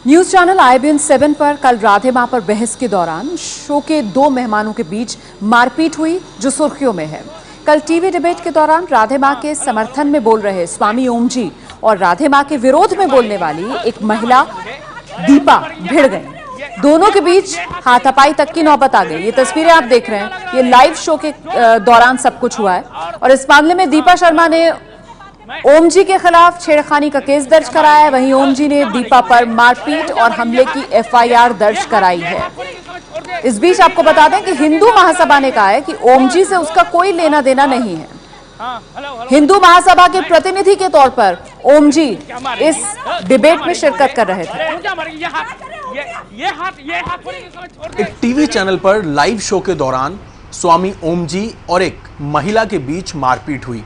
News channel IBN 7 पर कल राधे मां पर बहस के दौरान शो के दो मेहमानों के बीच मारपीट हुई जो सुर्खियों में है। कल टीवी डिबेट के दौरान राधे मां के समर्थन में बोल रहे स्वामी ओम जी और राधे मां के विरोध में बोलने वाली एक महिला दीपा भिड़ गई। दोनों के बीच हाथापाई तक की नौबत आ गई। ये तस्वीरें आप देख रहे हैं, ये लाइव शो के दौरान सब कुछ हुआ है और इस मामले में दीपा शर्मा ने ओम जी के खिलाफ छेड़खानी का केस दर्ज कराया है। वहीं ओम जी ने दीपा पर मारपीट और हमले की FIR दर्ज कराई है। इस बीच आपको बता दें कि हिंदू महासभा ने कहा है कि ओम जी से उसका कोई लेना देना नहीं है। हिंदू महासभा के प्रतिनिधि के तौर पर ओम जी इस डिबेट में शिरकत कर रहे थे। एक टीवी चैनल पर लाइव शो के दौरान स्वामी ओम जी और एक महिला के बीच मारपीट हुई।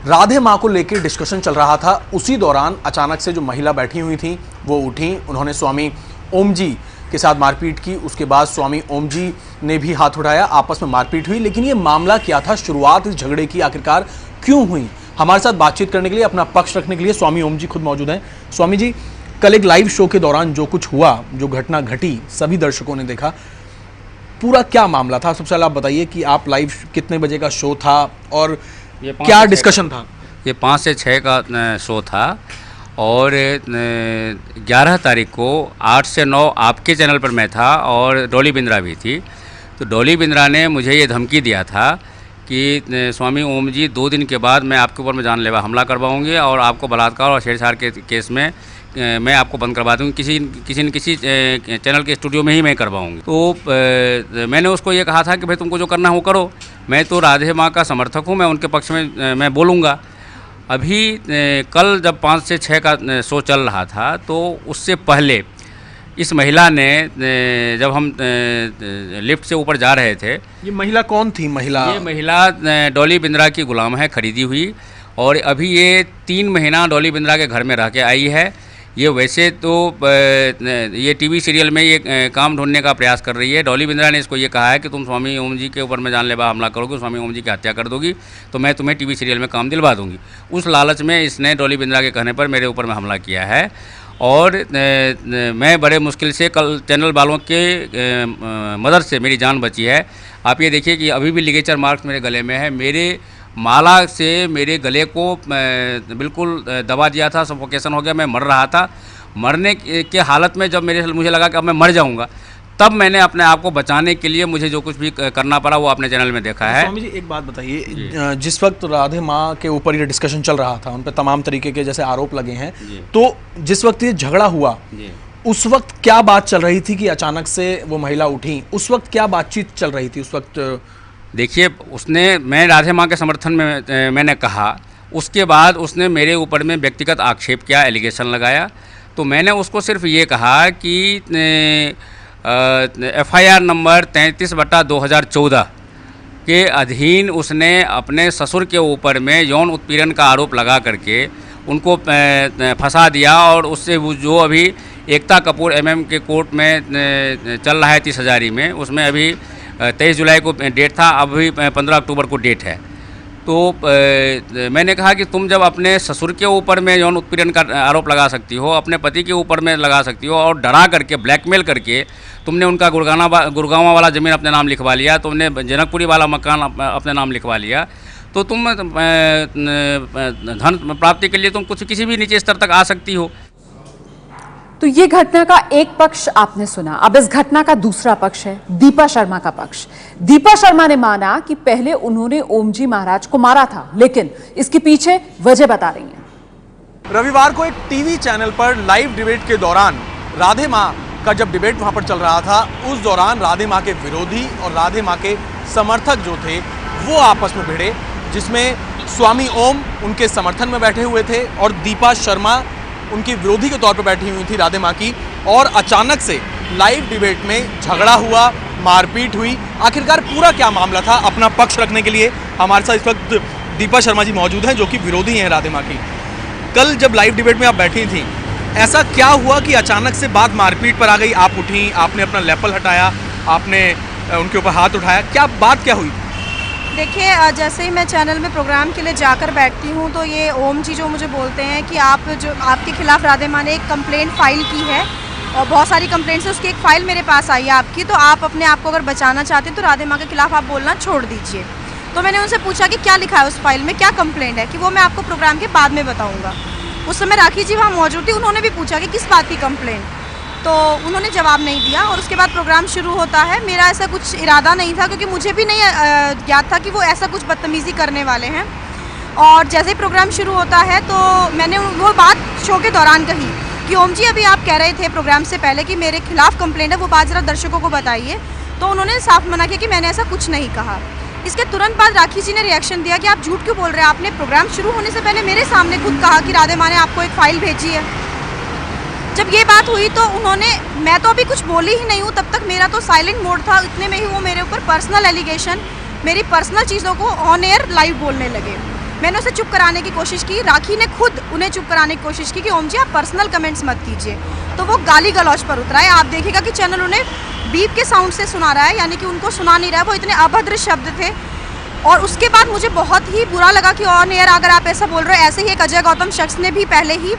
राधे मां को लेकर डिस्कशन चल रहा था। उसी दौरान अचानक से जो महिला बैठी हुई थी वो उठी, उन्होंने स्वामी ओम जी के साथ मारपीट की। उसके बाद स्वामी ओम जी ने भी हाथ उठाया, आपस में मारपीट हुई। लेकिन ये मामला क्या था, शुरुआत इस झगड़े की आखिरकार क्यों हुई? हमारे साथ बातचीत करने के लिए, अपना पक्ष रखने के लिए स्वामी ओम जी खुद मौजूद हैं। स्वामी जी, कल एक लाइव शो के दौरान जो कुछ हुआ, जो घटना घटी, सभी दर्शकों ने देखा, पूरा क्या मामला था? सबसे पहले आप बताइए कि आप लाइव कितने बजे का शो था और क्या डिस्कशन था? ये 5 से 6 का शो था और 11 तारीख को 8 से 9 आपके चैनल पर मैं था और डॉली बिंद्रा भी थी। तो डॉली बिंद्रा ने मुझे ये धमकी दिया था कि स्वामी ओम जी 2 दिन के बाद मैं आपके ऊपर में जानलेवा हमला करवाऊंगी और आपको बलात्कार और छेड़छाड़ के केस में मैं आपको बंद करवा दूँगी, किसी न किसी चैनल के स्टूडियो में ही मैं करवाऊँगी। तो मैंने उसको ये कहा था कि भाई तुमको जो करना है वो करो, मैं तो राधे माँ का समर्थक हूँ, मैं उनके पक्ष में मैं बोलूँगा। अभी कल जब 5 से 6 का शो चल रहा था तो उससे पहले इस महिला ने, जब हम लिफ्ट से ऊपर जा रहे थे। ये महिला कौन थी? ये महिला डॉली बिंद्रा की गुलाम है, खरीदी हुई, और अभी ये 3 महीना डॉली बिंद्रा के घर में रह के आई है। ये वैसे तो ये टीवी सीरियल में ये काम ढूंढने का प्रयास कर रही है। डॉली बिंद्रा ने इसको ये कहा है कि तुम स्वामी ओम जी के ऊपर में जानलेवा हमला करोगे, स्वामी ओम जी की हत्या कर दोगी तो मैं तुम्हें टीवी सीरियल में काम दिलवा दूंगी। उस लालच में इसने डॉली बिंद्रा के कहने पर मेरे ऊपर में हमला किया है और मैं बड़े मुश्किल से कल चैनल वालों के मदद से मेरी जान बची है। आप ये देखिए कि अभी भी लिगेचर मार्क्स मेरे गले में है। मेरे माला से मेरे गले को बिल्कुल दबा दिया था, सफोकेशन हो गया, मैं मर रहा था। मरने के हालत में जब मुझे लगा कि अब मैं मर जाऊंगा, तब मैंने अपने आप को बचाने के लिए मुझे जो कुछ भी करना पड़ा वो अपने चैनल में देखा है। स्वामी जी, एक बात बताइए, जिस वक्त राधे माँ के ऊपर ये डिस्कशन चल रहा था, उन पर तमाम तरीके के जैसे आरोप लगे हैं, तो जिस वक्त ये झगड़ा हुआ उस वक्त क्या बात चल रही थी कि अचानक से वो महिला उठी? उस वक्त क्या बातचीत चल रही थी उस वक्त? देखिए, मैं राधे माँ के समर्थन में मैंने कहा, उसके बाद उसने मेरे ऊपर में व्यक्तिगत आक्षेप किया, एलिगेशन लगाया। तो मैंने उसको सिर्फ ये कहा कि FIR नंबर 33/2014 के अधीन उसने अपने ससुर के ऊपर में यौन उत्पीड़न का आरोप लगा करके उनको फंसा दिया और उससे वो जो अभी एकता कपूर MM के कोर्ट में चल रहा है 30 हज़ारी में, उसमें अभी 23 जुलाई को डेट था, अभी 15 अक्टूबर को डेट है। तो मैंने कहा कि तुम जब अपने ससुर के ऊपर में यौन उत्पीड़न का आरोप लगा सकती हो, अपने पति के ऊपर में लगा सकती हो और डरा करके, ब्लैकमेल करके तुमने उनका गुड़गांव वाला ज़मीन अपने नाम लिखवा लिया, तुमने जनकपुरी वाला मकान अपने नाम लिखवा लिया, तो तुम धन प्राप्ति के लिए तुम किसी भी नीचे स्तर तक आ सकती हो। तो ये घटना का एक पक्ष आपने सुना। अब इस घटना का दूसरा पक्ष है दीपा शर्मा का पक्ष। दीपा शर्मा ने माना कि पहले उन्होंने ओम जी महाराज को मारा था, लेकिन इसके पीछे वजह बता रही हैं। रविवार को एक टीवी चैनल पर लाइव डिबेट के दौरान राधे माँ का जब डिबेट वहां पर चल रहा था, उस दौरान राधे माँ के विरोधी और राधे माँ के समर्थक जो थे वो आपस में भिड़े, जिसमें स्वामी ओम उनके समर्थन में बैठे हुए थे और दीपा शर्मा उनकी विरोधी के तौर पर बैठी हुई थी राधे माँ की। और अचानक से लाइव डिबेट में झगड़ा हुआ, मारपीट हुई। आखिरकार पूरा क्या मामला था, अपना पक्ष रखने के लिए हमारे साथ इस वक्त दीपा शर्मा जी मौजूद हैं, जो कि विरोधी हैं राधे माँ की। कल जब लाइव डिबेट में आप बैठी थी, ऐसा क्या हुआ कि अचानक से बात मारपीट पर आ गई? आप उठी, आपने अपना लेपल हटाया, आपने उनके ऊपर हाथ उठाया, क्या बात क्या हुई? देखिए जैसे ही मैं चैनल में प्रोग्राम के लिए जाकर बैठती हूँ तो ये ओम जी जो मुझे बोलते हैं कि आपके खिलाफ राधे माँ ने एक कंप्लेंट फाइल की है और बहुत सारी कंप्लेंट्स है, उसकी एक फ़ाइल मेरे पास आई है आपकी, तो आप अपने आप को अगर बचाना चाहते हैं तो राधे माँ के खिलाफ आप बोलना छोड़ दीजिए। तो मैंने उनसे पूछा कि क्या लिखा है उस फाइल में, क्या कंप्लेंट है, कि वो मैं आपको प्रोग्राम के बाद में बताऊँगा। उस समय राखी जी वहाँ मौजूद थी, उन्होंने भी पूछा कि किस बात की कंप्लेंट, तो उन्होंने जवाब नहीं दिया और उसके बाद प्रोग्राम शुरू होता है। मेरा ऐसा कुछ इरादा नहीं था क्योंकि मुझे भी नहीं याद था कि वो ऐसा कुछ बदतमीज़ी करने वाले हैं। और जैसे ही प्रोग्राम शुरू होता है तो मैंने वो बात शो के दौरान कही कि ओम जी अभी आप कह रहे थे प्रोग्राम से पहले कि मेरे खिलाफ कंप्लेंट है, वो बात ज़रा दर्शकों को बताइए। तो उन्होंने साफ मना किया कि मैंने ऐसा कुछ नहीं कहा। इसके तुरंत बाद राखी जी ने रिएक्शन दिया कि आप झूठ क्यों बोल रहे हैं, आपने प्रोग्राम शुरू होने से पहले मेरे सामने खुद कहा कि राधे माँ ने आपको एक फ़ाइल भेजी है। जब ये बात हुई तो मैं तो अभी कुछ बोली ही नहीं हूँ, तब तक मेरा तो साइलेंट मोड था, इतने में ही वो मेरे ऊपर पर्सनल एलिगेशन, मेरी पर्सनल चीज़ों को ऑन एयर लाइव बोलने लगे। मैंने उसे चुप कराने की कोशिश की, राखी ने खुद उन्हें चुप कराने की कोशिश की कि ओम जी आप पर्सनल कमेंट्स मत कीजिए। तो वो गाली गलौज पर उतरा है। आप देखिएगा कि चैनल उन्हें बीप के साउंड से सुना रहा है, यानी कि उनको सुना नहीं रहा है, वो इतने अभद्र शब्द थे। और उसके बाद मुझे बहुत ही बुरा लगा कि ऑन एयर अगर आप ऐसा बोल रहे हो। ऐसे ही एक अजय गौतम शख्स ने भी पहले ही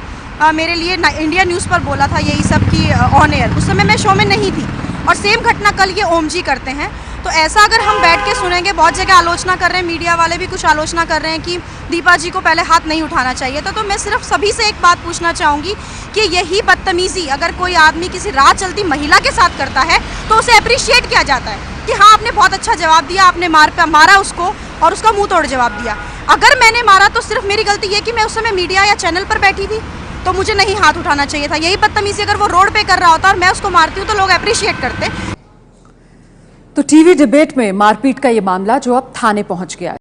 मेरे लिए इंडिया न्यूज़ पर बोला था यही सब कि ऑन एयर, उस समय मैं शो में नहीं थी और सेम घटना कल ये ओम जी करते हैं। तो ऐसा अगर हम बैठ के सुनेंगे, बहुत जगह आलोचना कर रहे हैं, मीडिया वाले भी कुछ आलोचना कर रहे हैं कि दीपा जी को पहले हाथ नहीं उठाना चाहिए था। तो मैं सिर्फ सभी से एक बात पूछना चाहूँगी कि यही बदतमीज़ी अगर कोई आदमी किसी राह चलती महिला के साथ करता है तो उसे अप्रिशिएट किया जाता है कि हाँ आपने बहुत अच्छा जवाब दिया, आपने मारा उसको और उसका मुँह तोड़ जवाब दिया। अगर मैंने मारा तो सिर्फ मेरी गलती ये कि मैं उस समय मीडिया या चैनल पर बैठी थी, तो मुझे नहीं हाथ उठाना चाहिए था। यही बदतमीज़ी अगर वो रोड पे कर रहा होता और मैं उसको मारती हूँ तो लोग अप्रिशिएट करते। तो टीवी डिबेट में मारपीट का ये मामला जो अब थाने पहुंच गया है।